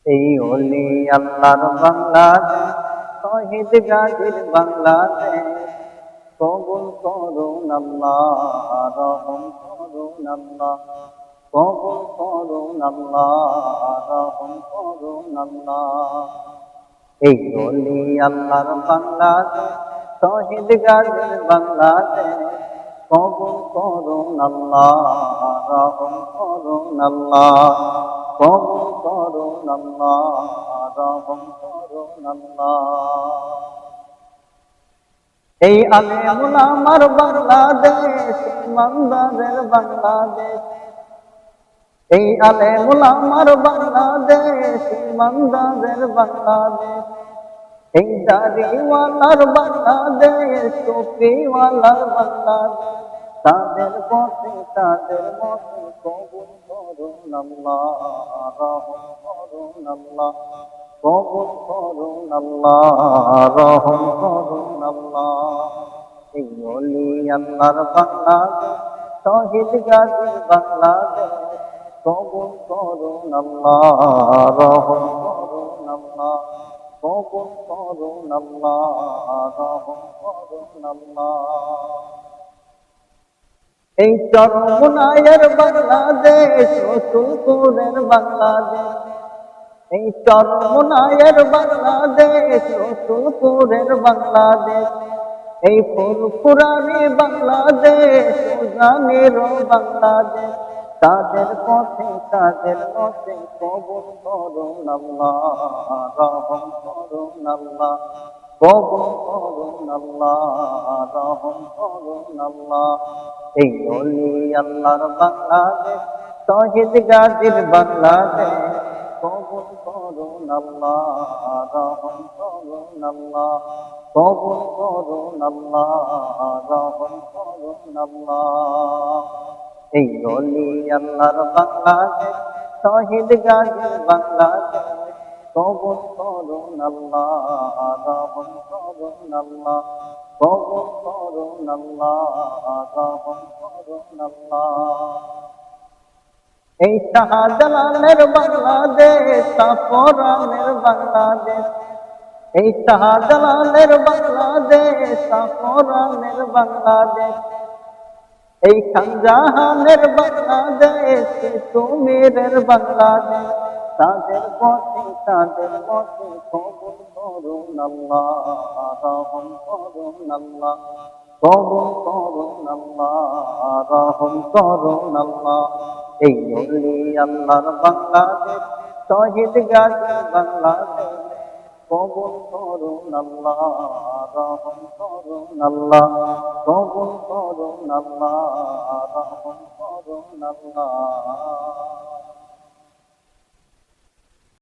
এই অলি আল্লাহর বাংলাদেশ, শহীদ গাজীর বাংলাদেশ, কবুল করুন আল্লাহ, রহম করুন আল্লাহ, কবুল করুন আল্লাহ, রহম করুন আল্লাহ। এই অলি আল্লাহর বাংলাদেশ, শহীদ গাজীর বাংলাদেশ, কবুল করুন আল্লাহ, রহম করুন আল্লাহ, কবুল করুন আল্লাহ, রহম করুন আল্লাহ। এই আলেম উলামার বাংলাদেশ, ইমানদারের বাংলাদেশ, এই আলেম উলামার বাংলাদেশ, ইমানদারের বাংলাদেশ, এই দাড়িওয়ালার বাংলাদেশ, টুপিওয়ালার বাংলাদেশ, তাদের পথে তাদের মতে কবুল করুন আল্লাহ, রহম করুন আল্লাহ, কবুল করুন আল্লাহ, রহম করুন আল্লাহ। এই অলি আল্লাহর বাংলাদেশ, শহীদ গাজীর বাংলাদেশ, কবুল করুন আল্লাহ, রহম করুন আল্লাহ, কবুল করুন আল্লাহ, রহম করুন আল্লাহ। এই চরমনায়ের বাংলাদেশ, রসুলপুরের বাংলাদেশ, এই চরমনায়ের বাংলাদেশ, রসুলপুরের বাংলাদেশ, এই ফুরফুরারি বাংলাদেশ, উজানির বাংলাদেশ, তাদের পথে তাদের পথে কবুল করুন আল্লাহ, রহম করুন আল্লাহ, কবুল করুন আল্লাহ, রহম করুন আল্লাহ। এই অলি আল্লাহর বাংলাদেশ, শহীদ গাজীর বাংলাদেশ, কবুল করুন আল্লাহ, রহম করুন আল্লাহ, কবুল করুন আল্লাহ, রহম করুন আল্লাহ। এই অলি আল্লাহর বাংলাদেশ, শহীদ গাজীর বাংলাদেশ, কবুল করুন আল্লাহ, রহম করুন আল্লাহ, কবুল করুন আল্লাহ, রহম করুন আল্লাহ। এই শাহজালালের বাংলাদেশ, সাফরানের বাংলাদেশ, এই শাহজালালের বাংলাদেশ, সাফরানের বাংলাদেশ, এই খানজাহানের বাংলাদেশ, তুমিরের বাংলাদেশ, তাদের পথে তাদের পথে কবুল করুন আল্লাহ, রহম করুন আল্লাহ, কবুল করুন আল্লাহ, রহম করুন আল্লাহ। এই অলি আল্লাহর বাংলাদেশ, শহীদ গাজীর বাংলাদেশ, কবুল করুন আল্লাহ, রহম করুন আল্লাহ, কবুল করুন আল্লাহ, রহম করুন আল্লাহ।